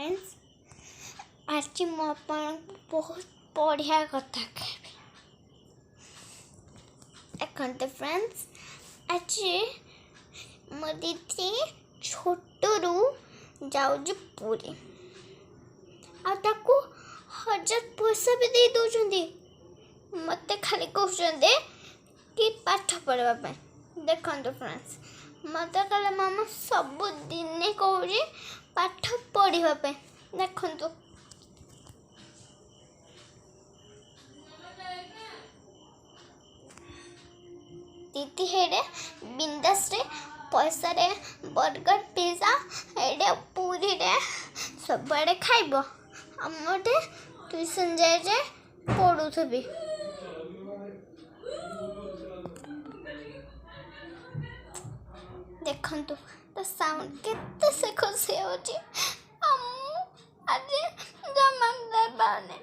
Friends, आज मो बहुत बढ़िया कथा कहबी। देखते फ्रेंड्स, आज मो दीदी छोटू जाऊँ पुरी आको 1000 पैसा भी दे दौरान मत खाली कहते कि पाठ पढ़ापी। देखते फ्रेंड्स, मत कहे मामा सबुदिन कह पाठ पढ़ापी। देखु दीदी हेडे बिंदास रे पैसा रे बर्गर पिज्जा हेडे पूरी रे सब आड़े खाइब। आमटे ट्यूशन जाए पढ़ुथबी। देखंतु तो साउंड केते से खुशी होची। आज जमा दे बाने